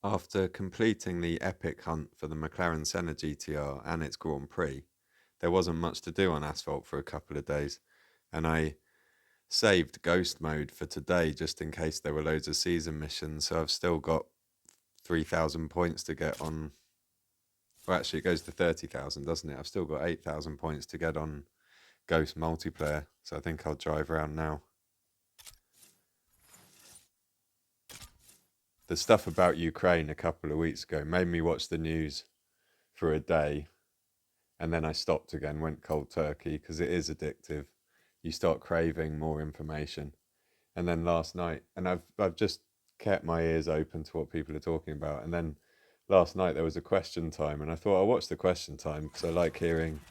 After completing the epic hunt for the McLaren Senna GTR and its Grand Prix, there wasn't much to do on asphalt for a couple of days, and I saved ghost mode for today just in case there were loads of season missions. So I've still got 3,000 points to get on. Well, actually, it goes to 30,000, doesn't it? I've still got 8,000 points to get on Ghost multiplayer, so I think I'll drive around now. The stuff about Ukraine a couple of weeks ago made me watch the news for a day, and then I stopped again, went cold turkey because it is addictive. You start craving more information. And then last night, and I've just kept my ears open to what people are talking about. And then last night there was a question time, and I thought I'll watch the question time because I like hearing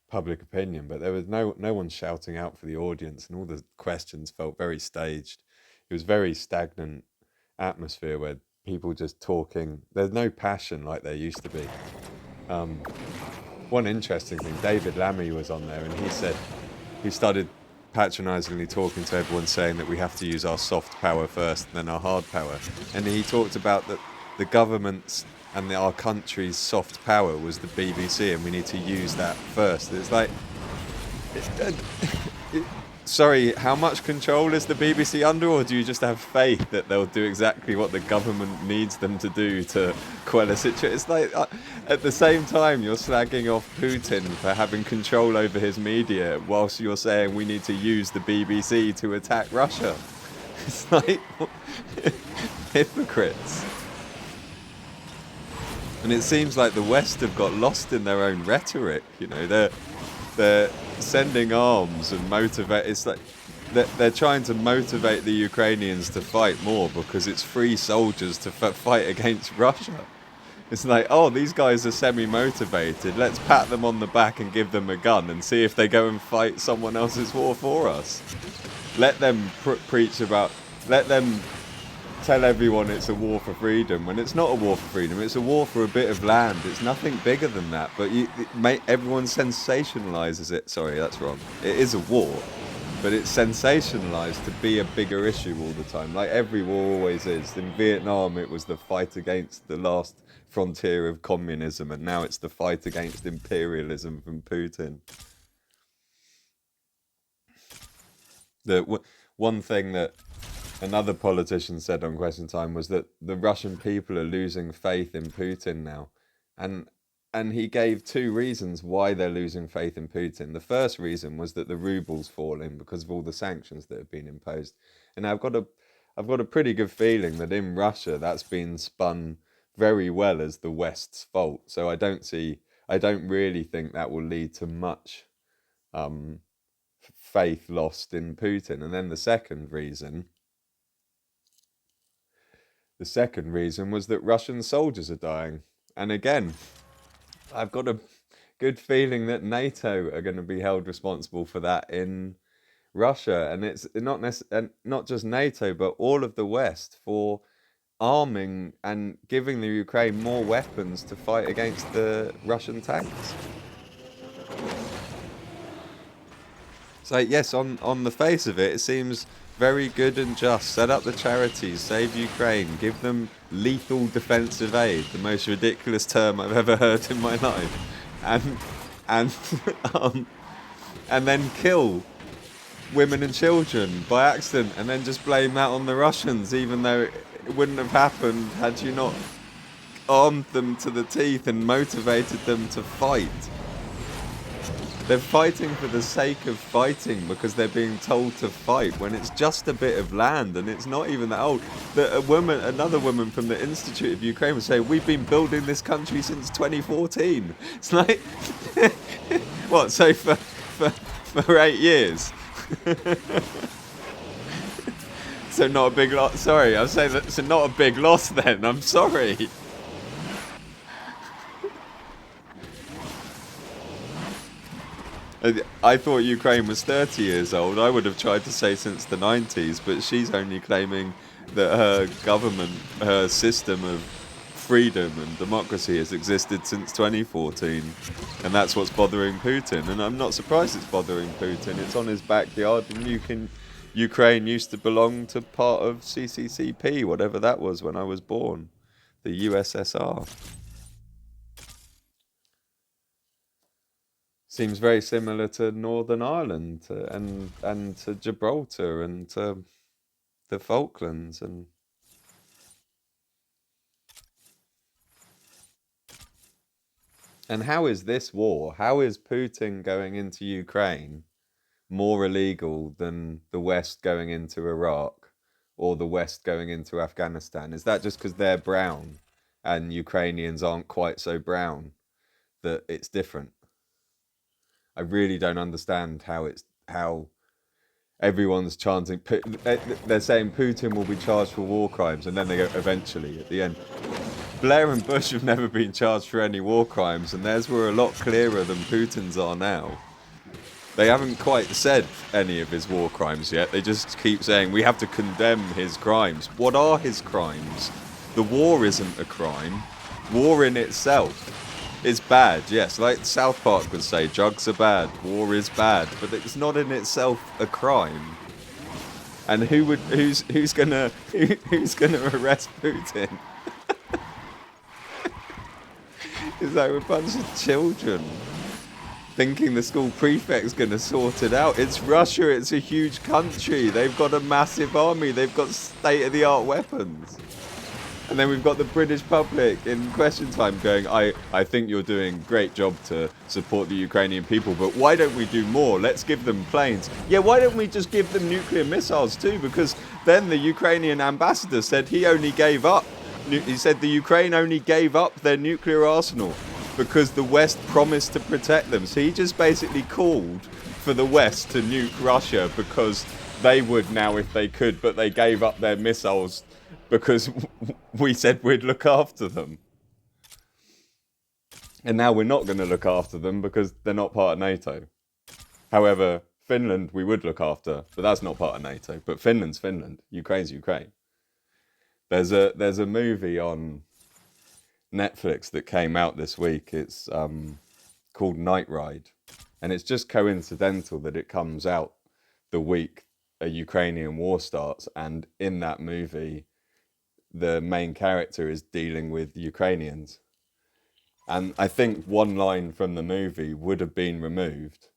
public opinion. But there was no one shouting out for the audience, and all the questions felt very staged. It was very stagnant atmosphere where people just talking. There's no passion like there used to be. Um, One interesting thing, David Lammy was on there, and he started patronisingly talking to everyone, saying that we have to use our soft power first, and then our hard power. And he talked about that the government's and our country's soft power was the BBC, and we need to use that first. It's like, sorry, how much control is the BBC under, or do you just have faith that they'll do exactly what the government needs them to do to quell a situation? It's like, at the same time, you're slagging off Putin for having control over his media, whilst you're saying we need to use the BBC to attack Russia. It's like, hypocrites. And it seems like the West have got lost in their own rhetoric. You know, they're sending arms and motivate. It's like they're trying to motivate the Ukrainians to fight more because it's free soldiers to fight against Russia. It's like, oh, these guys are semi-motivated. Let's pat them on the back and give them a gun and see if they go and fight someone else's war for us. Let them preach about. Let them tell everyone it's a war for freedom when it's not a war for freedom. It's a war for a bit of land. It's nothing bigger than that. But everyone sensationalizes it. Sorry, that's wrong. It is a war, but it's sensationalized to be a bigger issue all the time. Like every war always is. In Vietnam, it was the fight against the last frontier of communism, and now it's the fight against imperialism from Putin. One thing that another politician said on Question Time was that the Russian people are losing faith in Putin now, and he gave two reasons why they're losing faith in Putin. The first reason was that the ruble's falling because of all the sanctions that have been imposed, and I've got a pretty good feeling that in Russia that's been spun very well as the West's fault. So I don't really think that will lead to much um, faith lost in Putin. And then the second reason was that Russian soldiers are dying. And again, I've got a good feeling that NATO are going to be held responsible for that in Russia, and it's not just NATO, but all of the West for arming and giving the Ukraine more weapons to fight against the Russian tanks. So yes, on the face of it, it seems very good and just. Set up the charities, save Ukraine, give them lethal defensive aid, the most ridiculous term I've ever heard in my life, and and um, and then kill women and children by accident, and then just blame that on the Russians, even though it wouldn't have happened had you not armed them to the teeth and motivated them to fight. They're fighting for the sake of fighting because they're being told to fight when it's just a bit of land and it's not even that old. Another woman from the Institute of Ukraine was saying, we've been building this country since 2014. It's like, what, so for 8 years? So not a big loss. Sorry, I'm saying that's not a big loss then. I'm sorry. I thought Ukraine was 30 years old. I would have tried to say since the 90s, but she's only claiming that her government, her system of freedom and democracy has existed since 2014. And that's what's bothering Putin. And I'm not surprised it's bothering Putin. It's on his backyard, and Ukraine used to belong to part of CCCP, whatever that was when I was born. the USSR. Seems very similar to Northern Ireland and to Gibraltar and to the Falklands. And how is this war? How is Putin going into Ukraine more illegal than the West going into Iraq or the West going into Afghanistan? Is that just because they're brown and Ukrainians aren't quite so brown that it's different? I really don't understand how everyone's chanting. They're saying Putin will be charged for war crimes, and then they go eventually at the end. Blair and Bush have never been charged for any war crimes, and theirs were a lot clearer than Putin's are now. They haven't quite said any of his war crimes yet. They just keep saying we have to condemn his crimes. What are his crimes? The war isn't a crime. War in itself is bad, yes. Like South Park would say, drugs are bad, war is bad, but it's not in itself a crime. And who's gonna arrest Putin? Is that a bunch of children thinking the school prefect's going to sort it out? It's Russia, it's a huge country, they've got a massive army, they've got state-of-the-art weapons. And then we've got the British public in question time going, I think you're doing a great job to support the Ukrainian people, but why don't we do more? Let's give them planes. Yeah, why don't we just give them nuclear missiles too? Because then the Ukrainian ambassador said he said the Ukraine only gave up their nuclear arsenal because the West promised to protect them. So he just basically called for the West to nuke Russia because they would now if they could, but they gave up their missiles because we said we'd look after them. And now we're not going to look after them because they're not part of NATO. However, Finland we would look after, but that's not part of NATO. But Finland's Finland, Ukraine's Ukraine. There's a movie on Netflix that came out this week. It's called Night Ride, and it's just coincidental that it comes out the week a Ukrainian war starts, and in that movie the main character is dealing with Ukrainians. And I think one line from the movie would have been removed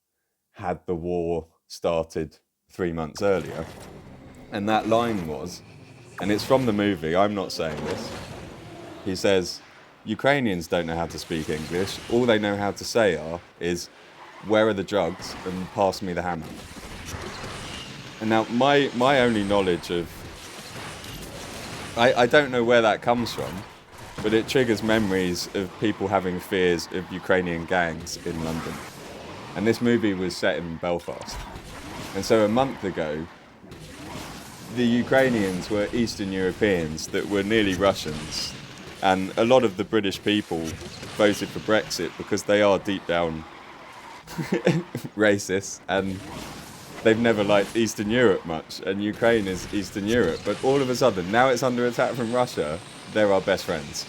had the war started 3 months earlier. And that line was, and it's from the movie, I'm not saying this, he says, Ukrainians don't know how to speak English. All they know how to say is, where are the drugs and pass me the hammer. And now my only knowledge of, I don't know where that comes from, but it triggers memories of people having fears of Ukrainian gangs in London. And this movie was set in Belfast. And so a month ago, the Ukrainians were Eastern Europeans that were nearly Russians. And a lot of the British people voted for Brexit because they are deep down racist and they've never liked Eastern Europe much. And Ukraine is Eastern Europe. But all of a sudden, now it's under attack from Russia, they're our best friends.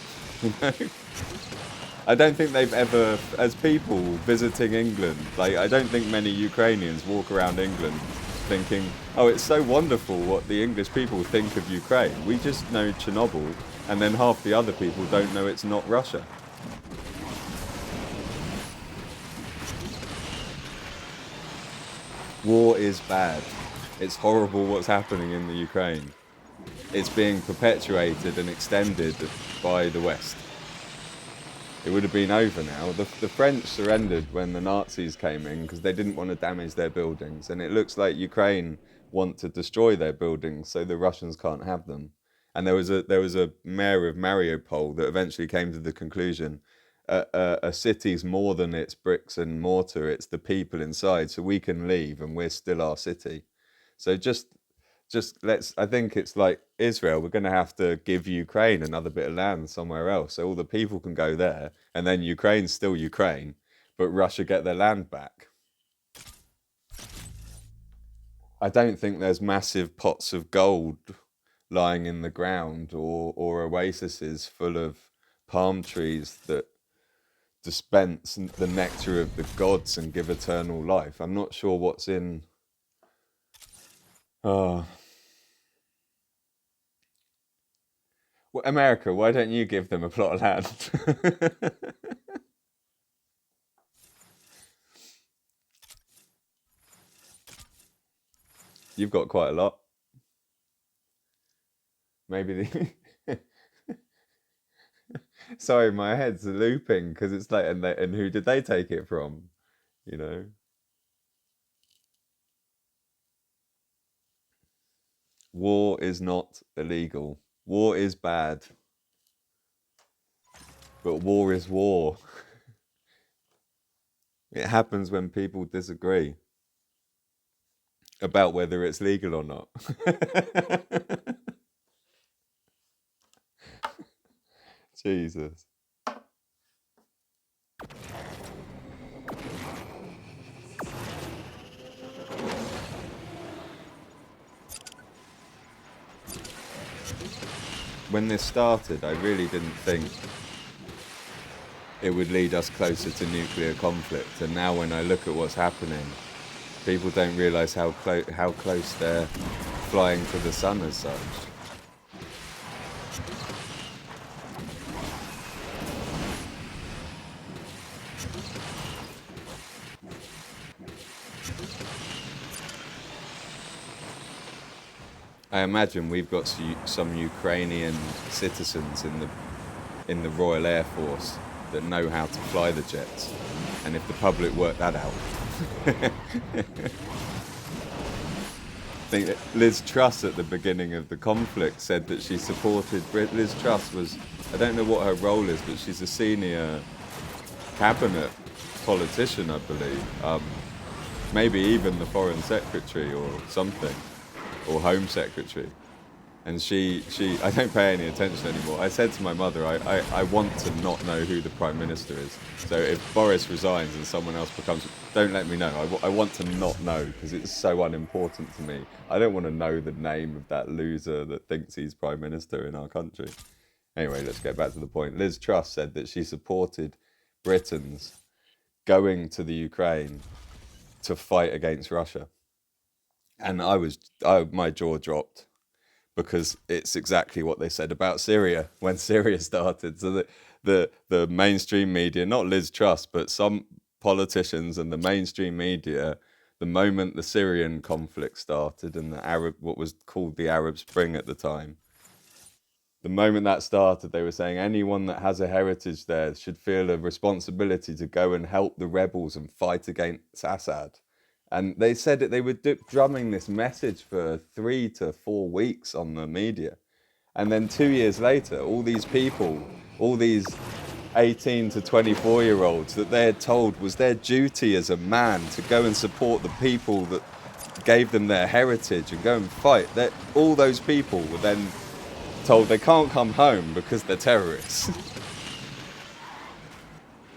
I don't think they've ever, as people visiting England, I don't think many Ukrainians walk around England thinking, oh, it's so wonderful what the English people think of Ukraine. We just know Chernobyl, and then half the other people don't know it's not Russia. War is bad. It's horrible what's happening in the Ukraine. It's being perpetuated and extended by the West. It would have been over now. The French surrendered when the Nazis came in because they didn't want to damage their buildings. And it looks like Ukraine want to destroy their buildings so the Russians can't have them. And there was a mayor of Mariupol that eventually came to the conclusion, a city's more than its bricks and mortar, it's the people inside. So we can leave and we're still our city. So just I think it's like Israel, we're going to have to give Ukraine another bit of land somewhere else so all the people can go there, and then Ukraine's still Ukraine, but Russia get their land back. I don't think there's massive pots of gold lying in the ground or oases full of palm trees that dispense the nectar of the gods and give eternal life. I'm not sure what's in... America, why don't you give them a plot of land? You've got quite a lot. Maybe the. Sorry, my head's looping because it's like, and who did they take it from? You know, war is not illegal. War is bad, but war is war. It happens when people disagree about whether it's legal or not. Jesus. When this started, I really didn't think it would lead us closer to nuclear conflict. And now when I look at what's happening, people don't realise how close they're flying to the sun as such. I imagine we've got some Ukrainian citizens in the Royal Air Force that know how to fly the jets, and if the public work that out. I think that Liz Truss at the beginning of the conflict said that she supported Liz Truss was, I don't know what her role is, but she's a senior cabinet politician, I believe. Maybe even the foreign secretary or something, or home secretary. And I don't pay any attention anymore. I said to my mother, I want to not know who the Prime Minister is. So if Boris resigns and someone else becomes, don't let me know. I want to not know because it's so unimportant to me. I don't want to know the name of that loser that thinks he's Prime Minister in our country. Anyway, let's get back to the point. Liz Truss said that she supported Britons going to the Ukraine to fight against Russia. And my jaw dropped because it's exactly what they said about Syria when Syria started. So the mainstream media, not Liz Truss, but some politicians and the mainstream media, the moment the Syrian conflict started and what was called the Arab Spring at the time, the moment that started, they were saying anyone that has a heritage there should feel a responsibility to go and help the rebels and fight against Assad. And they said that they were drumming this message for 3 to 4 weeks on the media. And then 2 years later, all these people, all these 18 to 24-year-olds that they had told was their duty as a man to go and support the people that gave them their heritage and go and fight. All those people were then told they can't come home because they're terrorists.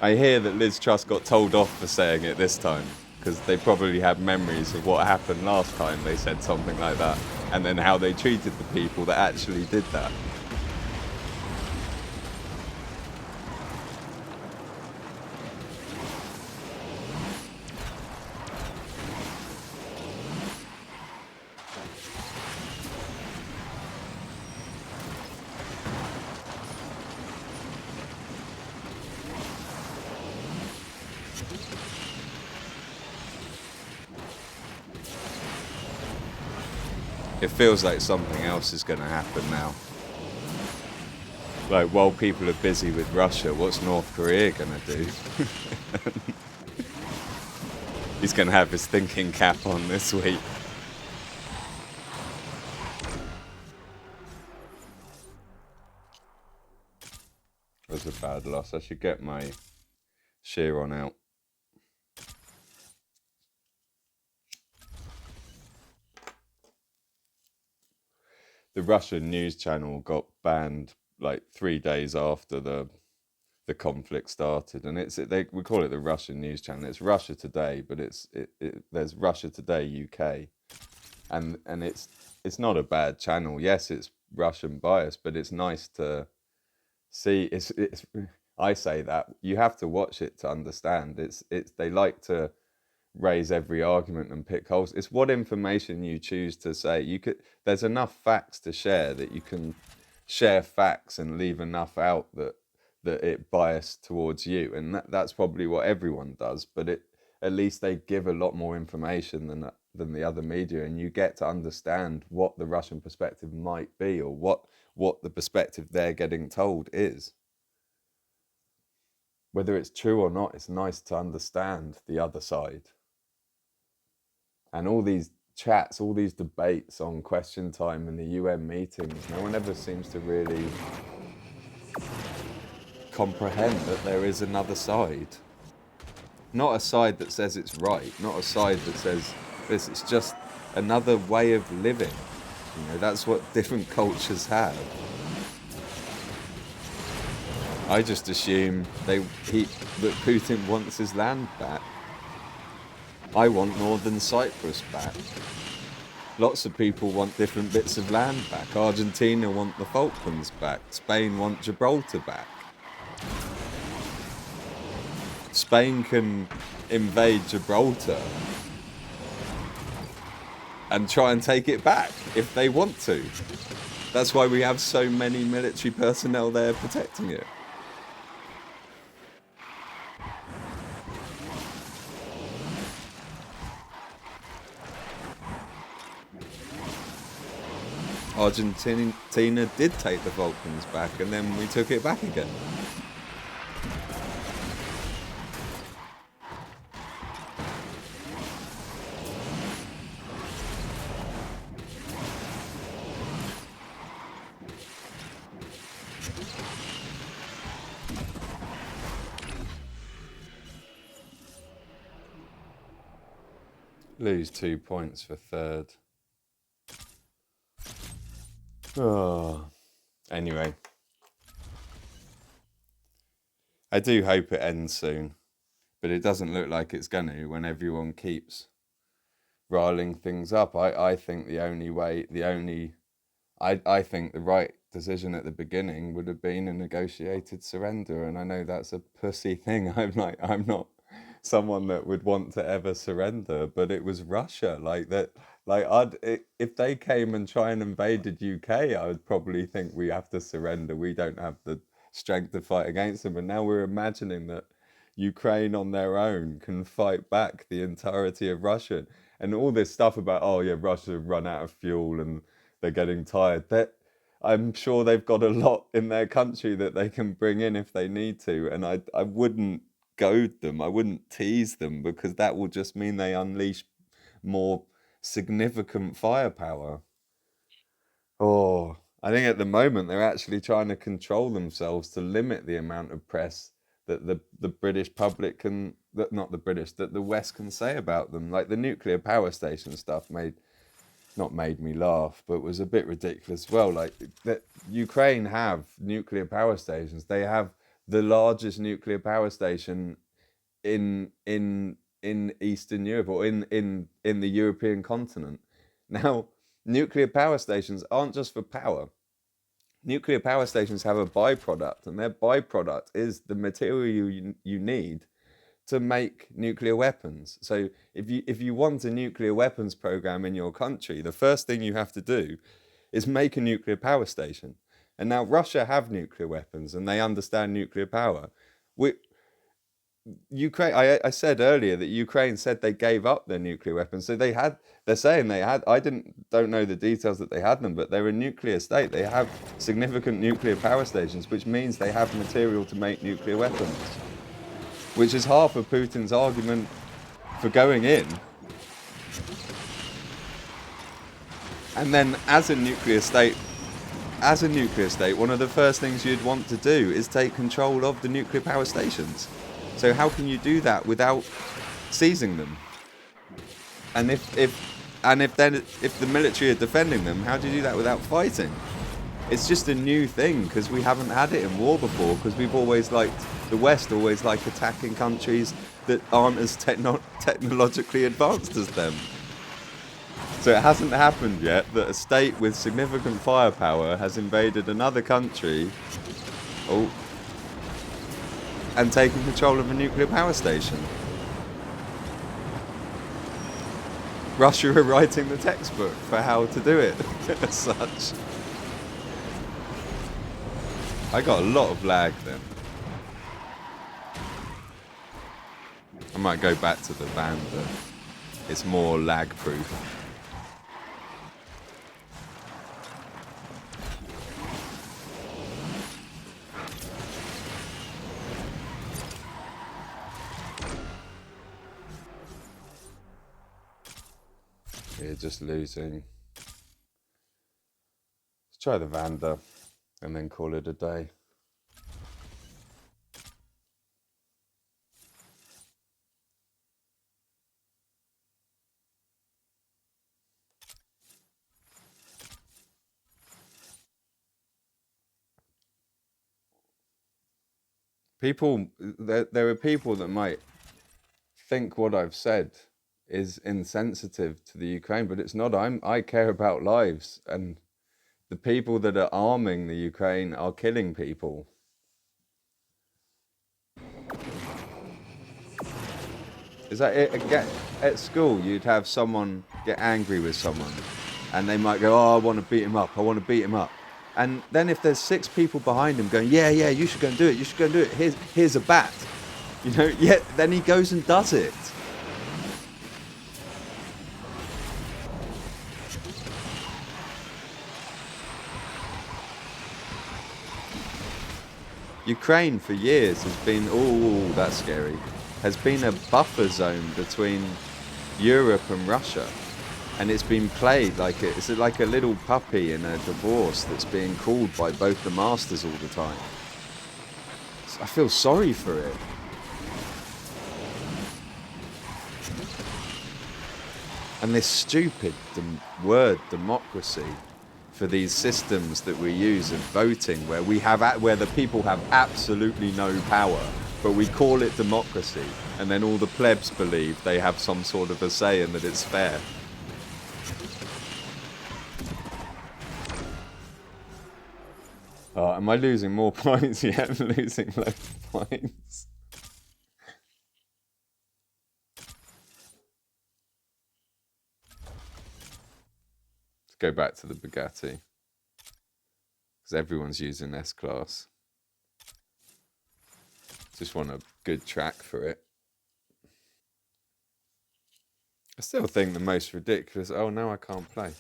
I hear that Liz Truss got told off for saying it this time because they probably had memories of what happened last time they said something like that and then how they treated the people that actually did that. It feels like something else is going to happen now. Like, while people are busy with Russia, what's North Korea going to do? He's going to have his thinking cap on this week. It was a bad loss. I should get my shear on out. The Russian news channel got banned like 3 days after the conflict started, and we call it the Russian news channel. It's Russia Today, but there's Russia Today UK, and it's not a bad channel. Yes, it's Russian biased, but it's nice to see. It's I say that you have to watch it to understand. It's they like to raise every argument and pick holes. It's what information you choose to say. There's enough facts to share that you can share facts and leave enough out that it biased towards you, and that's probably what everyone does. But at least they give a lot more information than the other media, and you get to understand what the Russian perspective might be, or what the perspective they're getting told is. Whether it's true or not, it's nice to understand the other side. And all these chats, all these debates on Question Time and the UN meetings, no one ever seems to really comprehend that there is another side. Not a side that says it's right, not a side that says this, it's just another way of living. That's what different cultures have. I just assume that Putin wants his land back. I want northern Cyprus back. Lots of people want different bits of land back. Argentina want the Falklands back. Spain want Gibraltar back. Spain can invade Gibraltar and try and take it back if they want to. That's why we have so many military personnel there protecting it. Argentina did take the Falklands back, and then we took it back again. Lose 2 points for third. Oh. Anyway, I do hope it ends soon, but it doesn't look like it's going to when everyone keeps riling things up. I think I think the right decision at the beginning would have been a negotiated surrender, and I know that's a pussy thing. I'm not someone that would want to ever surrender, but it was Russia. If they came and try and invaded UK, I would probably think we have to surrender. We don't have the strength to fight against them. And now we're imagining that Ukraine on their own can fight back the entirety of Russia. And all this stuff about, oh yeah, Russia run out of fuel and they're getting tired. I'm sure they've got a lot in their country that they can bring in if they need to. And I wouldn't goad them. I wouldn't tease them, because that will just mean they unleash more significant firepower. I think at the moment they're actually trying to control themselves to limit the amount of press that the British public can, that the West can say about them. Like the nuclear power station stuff not made me laugh, but was a bit ridiculous. Well, like that Ukraine have nuclear power stations. They have the largest nuclear power station in Eastern Europe, or in the European continent. Now, nuclear power stations aren't just for power. Nuclear power stations have a byproduct, and their byproduct is the material you need to make nuclear weapons. So if you want a nuclear weapons program in your country, the first thing you have to do is make a nuclear power station. And now Russia have nuclear weapons, and they understand nuclear power. Ukraine, I said earlier that Ukraine said they gave up their nuclear weapons. So they're saying they had, don't know the details that they had them, but they're a nuclear state. They have significant nuclear power stations, which means they have material to make nuclear weapons, which is half of Putin's argument for going in. And then as a nuclear state, one of the first things you'd want to do is take control of the nuclear power stations. So how can you do that without seizing them? And if the military are defending them, how do you do that without fighting? It's just a new thing, because we haven't had it in war before, because the West always like attacking countries that aren't as technologically advanced as them. So it hasn't happened yet that a state with significant firepower has invaded another country and taken control of a nuclear power station. Russia are writing the textbook for how to do it as such. I got a lot of lag then. I might go back to the Vanda. It's more lag proof. You're just losing. Let's try the Vanda and then call it a day. People, there are people that might think what I've said is insensitive to the Ukraine, but it's not. I care about lives, and the people that are arming the Ukraine are killing people. Is that it? Again, at school, you'd have someone get angry with someone, and they might go, "Oh, I want to beat him up. I want to beat him up." And then if there's 6 people behind him going, "Yeah, yeah, you should go and do it. You should go and do it. Here's a bat," you know. Yeah, then he goes and does it. Ukraine for years has been, oh, that's scary, has been a buffer zone between Europe and Russia. And it's been played like it's like a little puppy in a divorce that's being called by both the masters all the time. I feel sorry for it. And this stupid word democracy for these systems that we use of voting, where where the people have absolutely no power, but we call it democracy, and then all the plebs believe they have some sort of a say and that it's fair. Am I losing more points? Yeah, I'm losing loads of points. Let's go back to the Bugatti, because everyone's using S-Class. Just want a good track for it. I still think the most ridiculous... Oh, no, I can't play.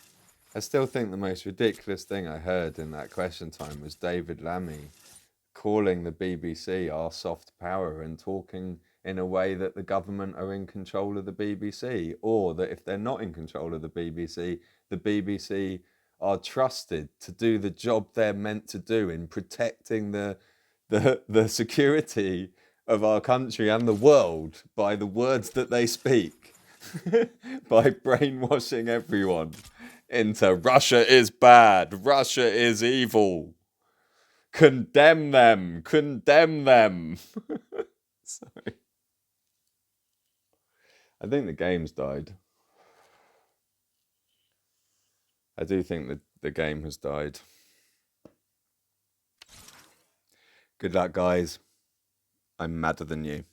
I still think the most ridiculous thing I heard in that question time was David Lammy calling the BBC our soft power and talking in a way that the government are in control of the BBC, or that if they're not in control of the BBC are trusted to do the job they're meant to do in protecting the security of our country and the world by the words that they speak, by brainwashing everyone into Russia is bad, Russia is evil. Condemn them, condemn them. Sorry. I think the game's died. I do think that the game has died. Good luck, guys. I'm madder than you.